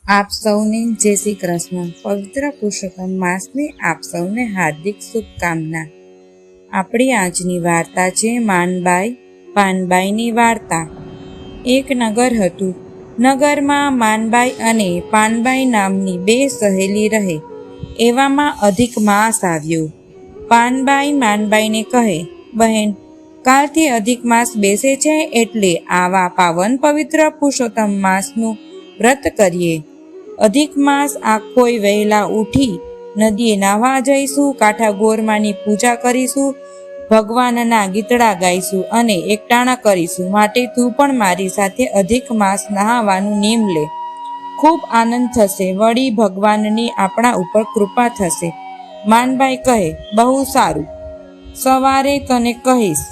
આપ સૌને જય શ્રી કૃષ્ણ. પવિત્ર પુરુષોત્તમ માસની આપ સૌને હાર્દિક શુભકામના. આપણી આજની વાર્તા છે પાનબાઈની વાર્તા. એક નગર હતું. નગરમાં માનબાઈ અને પાનબાઈ નામની બે સહેલી રહે. એવામાં અધિક માસ આવ્યો. પાનબાઈ માનબાઈને કહે, બહેન, કાલથી અધિક માસ બેસે છે, એટલે આવા પાવન પવિત્ર પુરુષોત્તમ માસનું વ્રત કરીએ. અધિક માસ આખોય વહેલા ઉઠી નદીએ નાહવા જઈશું, કાંઠા ગોરમાની પૂજા કરીશું, ભગવાનના ગીતડા ગાઈશું અને એકટાણા કરીશું. માટે તું પણ મારી સાથે અધિક માસ નહાવાનું નેમ લે. ખૂબ આનંદ થશે, વળી ભગવાનની આપણા ઉપર કૃપા થશે. માનબાઈ કહે, બહુ સારું, સવારે તને કહીશ.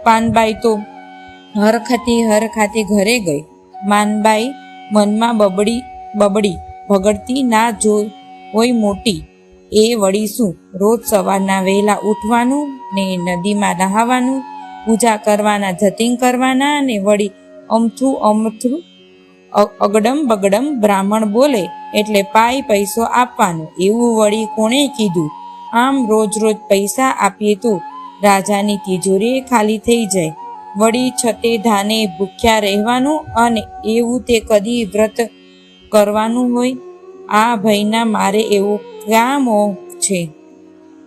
પાનબાઈ તો હરખાતી ઘરે ગઈ. માનબાઈ મનમાં બબડી ભગડતી ના હોય મોટી, એ વળી શું, રોજ સવારના વહેલા ઉઠવાનું ને નદીમાં નહાવાનું, પૂજા કરવાના, જતીન કરવાના, ને વળી અમથું અગડમ બગડમ બ્રાહ્મણ બોલે એટલે પૈસો આપવાનો, એવું વળી કોણે કીધું? આમ રોજ પૈસા આપીએ તો રાજાની તિજોરી ખાલી થઈ જાય. વળી છતે ધાને ભૂખ્યા રહેવાનું, અને એવું તે કદી વ્રત કરવાનું હોય? આ ભયના મારે એવો ક્યાં મોહ છે?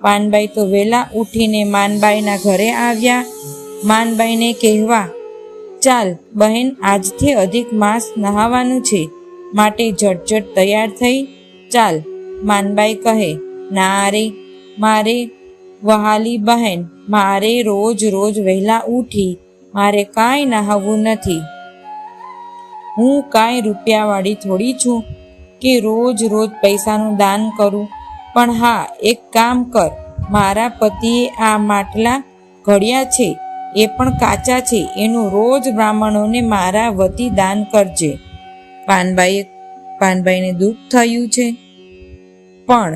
પાનબાઈ તો વહેલા ઉઠીને માનબાઈના ઘરે આવ્યા. માનબાઈને કહેવા, ચાલ બહેન, આજથી અધિક માસ નહાવાનું છે, માટે ઝટઝટ તૈયાર થઈ ચાલ. માનબાઈ કહે, ના રે મારે વહાલી બહેન, મારે રોજ વહેલા ઉઠી મારે કાંઈ નહાવું નથી. હું કાંઈ રૂપિયાવાળી થોડી છું કે રોજ પૈસાનું દાન કરું. પણ હા, એક કામ કર, મારા પતિએ આ માટલા ઘડ્યા છે, એ પણ કાચા છે, એનું રોજ બ્રાહ્મણોને મારા વતી દાન કરજે. પાનબાઈને દુઃખ થયું છે, પણ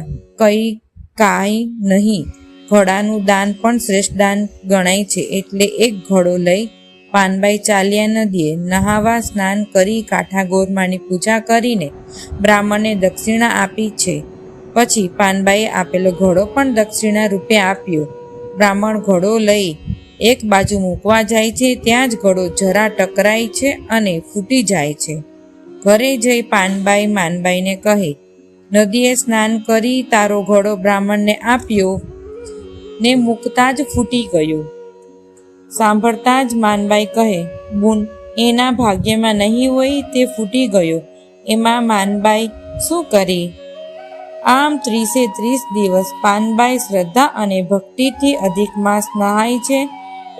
કાંઈ નહીં. ઘડાનું દાન પણ શ્રેષ્ઠ દાન ગણાય છે. એટલે એક ઘડો લઈ પાનબાઈ ચાલ્યા નદીએ નહાવા. સ્નાન કરી કાંઠા ગોરમાની પૂજા કરીને બ્રાહ્મણને દક્ષિણા આપી છે. પછી પાનબાઈએ આપેલો ઘડો પણ દક્ષિણા રૂપે આપ્યો. બ્રાહ્મણ ઘડો લઈ એક બાજુ મૂકવા જાય છે, ત્યાં જ ઘડો જરા ટકરાય છે અને ફૂટી જાય છે. ઘરે જઈ પાનબાઈ માનબાઈને કહે, નદીએ સ્નાન કરી તારો ઘડો બ્રાહ્મણને આપ્યો ને મૂકતા જ ફૂટી ગયો. સાંભળતા જ માનબાઈ કહે, બુન, એના ભાગ્યમાં નહીં હોય તે ફૂટી ગયો, એમાં માનબાઈ શું કરે? આમ 30 દિવસ પાનબાઈ શ્રદ્ધા અને ભક્તિથી અધિક માસ નહાય છે,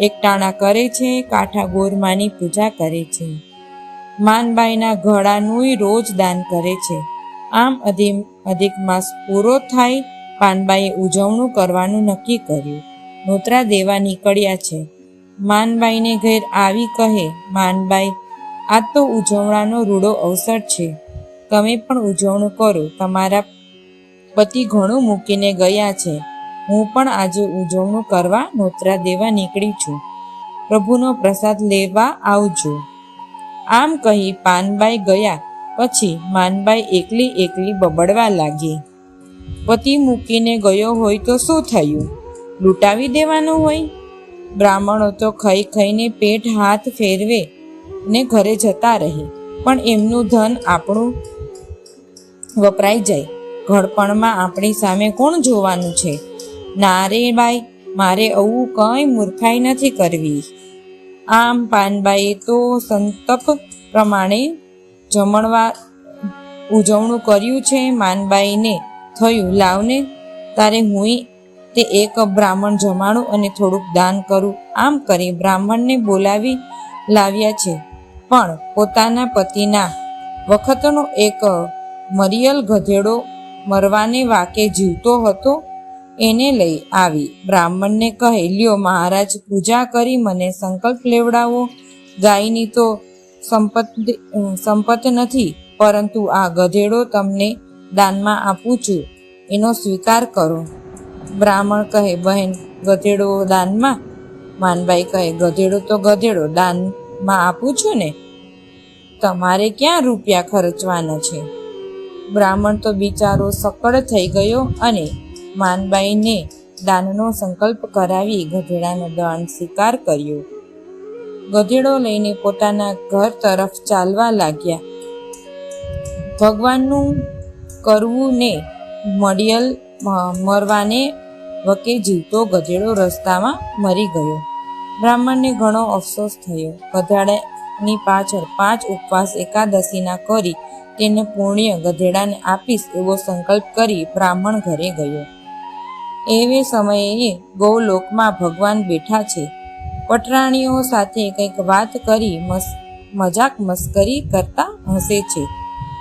એકટાણા કરે છે, કાંઠા ગોરમાની પૂજા કરે છે, માનબાઈના ઘડાનુંય રોજ દાન કરે છે. આમ અધિક માસ પૂરો થાય, પાનબાઈએ ઉજવણું કરવાનું નક્કી કર્યું. નોતરા દેવા નીકળ્યા છે. માનબાઈને ઘેર આવી કહે, માનબાઈ, આ તો ઉજવણાનો રૂડો અવસર છે, તમે પણ ઉજવણું કરો. તમારા પતિ ઘણું મૂકીને ગયા છે, હું પણ આજે ઉજવણું કરવા નોતરા દેવા નીકળી છું. પ્રભુનો પ્રસાદ લેવા આવજો. આમ કહી પાનબાઈ ગયા. પછી માનબાઈ એકલી બબડવા લાગી. પતિ મૂકીને ગયો હોય તો શું થયું? લૂંટાવી દેવાનો હોય? બ્રાહ્મણો તો ખાઈને પેટ હાથ ફેરવે ને ઘરે જતા રહે, પણ એમનું ધન આપણું વપરાઈ જાય. ઘડપણમાં આપણી સામે કોણ જોવાનું છે? ના રે બાઈ, મારે આવું કંઈ મૂર્ખાઈ નથી કરવી. આમ પાનબાઈએ તો સંતપ પ્રમાણે ઉજવણું કર્યું છે. માનબાઈને થયું, લાવને તારે હુંય તે એક બ્રાહ્મણ જમાડું અને થોડુંક દાન કરું. આમ કરી બ્રાહ્મણને બોલાવી લાવ્યા છે. પણ પોતાના પતિના વખતનો એક મરિયલ ગધેડો મરવાને વાકે જીવતો હતો, એને લઈ આવી. બ્રાહ્મણને કહે, લ્યો મહારાજ, પૂજા કરી મને સંકલ્પ લેવડાવો. ગાયની તો સંપત નથી, પરંતુ આ ગધેડો તમને દાનમાં આપું છું, એનો સ્વીકાર કરો. બ્રાહ્મણ કહે, બહેન, ગધેડો દાનમાં? માનબાઈ કહે, ગધેડો તો ગધેડો, દાનમાં આપું છું ને, તમારે ક્યાં રૂપિયા ખર્ચવાના છે? બ્રાહ્મણ તો બિચારો સકળ થઈ ગયો અને માનબાઈને દાનનો સંકલ્પ કરાવી ગધેડાનો દાન સ્વીકાર કર્યો. ગધેડો લઈને પોતાના ઘર તરફ ચાલવા લાગ્યા. ભગવાનનું કરવું ને મળિયલ મરવાને વકે જીવતો ગધેડો રસ્તામાં મરી ગયો. બ્રાહ્મણને ઘણો અફસોસ થયો. ગધેડાની પાછળ 5 ઉપવાસ એકાદશીના કરી તેને પુણ્ય ગધેડાને આપીશ એવો સંકલ્પ કરી બ્રાહ્મણ ઘરે ગયો. એવે સમયે ગૌલોકમાં ભગવાન બેઠા છે. પટરાણીઓ સાથે કંઈક વાત કરી મજાક મસ્કરી કરતા હસે છે.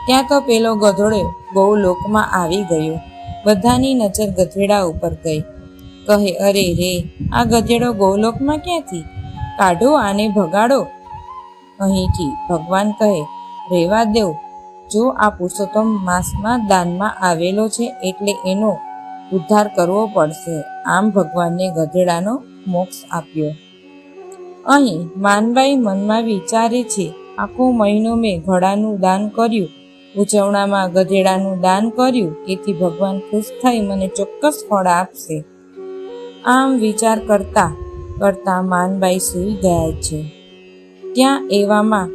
ત્યાં તો પેલો ગધેડો ગૌલોકમાં આવી ગયો. બધાની નજર ગધેડા ઉપર ગઈ. કહે, અરે રે, આ ગધેડો ગૌલોકમાં ક્યાંથી? કાઢો આને, ભગાડો અહીંથી. ભગવાન કહે, રહેવા દેવ. જો આ પુરુષોત્તમ માસમાં દાનમાં આવેલો છે એટલે એનો ઉદ્ધાર કરવો પડશે. આમ ભગવાનને ગધેડાનો મોક્ષ આપ્યો. અહીં માનબાઈ મનમાં વિચારે છે, આખો મહિનો મેં ઘોડાનું દાન કર્યું, ઉજવણામાં ગધેડાનું દાન કર્યું, તેથી ભગવાન ખુશ થઈ મને ચોક્કસ ફળ આપશે. આમ વિચાર કરતા કરતા માનબાઈ સૂઈ ગયા છે. ત્યાં એવામાં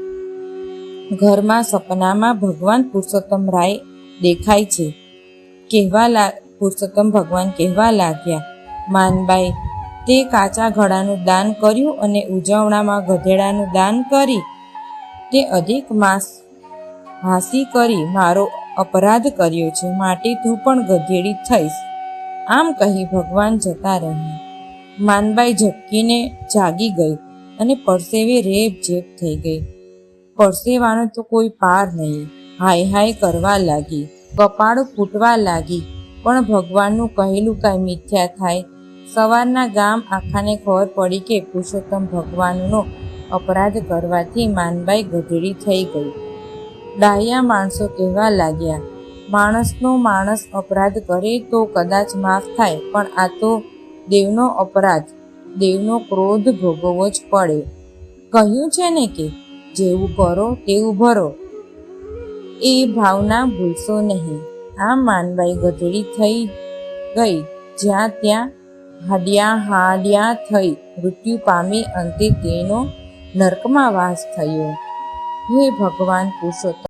ઘરમાં સપનામાં ભગવાન પુરુષોત્તમ રાય દેખાય છે. પુરુષોત્તમ ભગવાન કહેવા લાગ્યા, માનબાઈ, તે કાચા ઘોડાનું દાન કર્યું અને ઉજવણામાં ગધેડાનું દાન કરી, તે અધિક માસ હાંસી કરી મારો અપરાધ કર્યો છે, માટે તું પણ ગધેડી થઈશ. આમ કહી ભગવાન જતા રહ્યા. માનબાઈ ઝબકીને જાગી ગઈ અને પરસેવે રેબઝેબ થઈ ગઈ. પરસેવાનો તો કોઈ પાર નહીં. હાય હાય કરવા લાગી, કપાળ ફૂટવા લાગી. પણ ભગવાનનું કહેલું કાંઈ મિથ્યા થાય? સવારના ગામ આખાને ખબર પડી કે પુરુષોત્તમ ભગવાનનો અપરાધ કરવાથી માનબાઈ ગધેડી થઈ ગઈ. ડાહ્યા માણસો કહેવા લાગ્યા, માણસનો માણસ અપરાધ કરે તો કદાચ માફ થાય, પણ આ તો દેવનો અપરાધ, દેવનો ક્રોધ ભોગવવો જ પડે. કહ્યું છે ને કે જેવું કરો તેવું ભરો, એ ભાવના ભૂલશો નહીં. આમ માનબાઈ ગધેડી થઈ ગઈ. જ્યાં ત્યાં હાડ્યા થઈ મૃત્યુ પામી. અંતે તેનો નર્કમાં વાસ થયો. હે ભગવાન પુરુષોત્તમ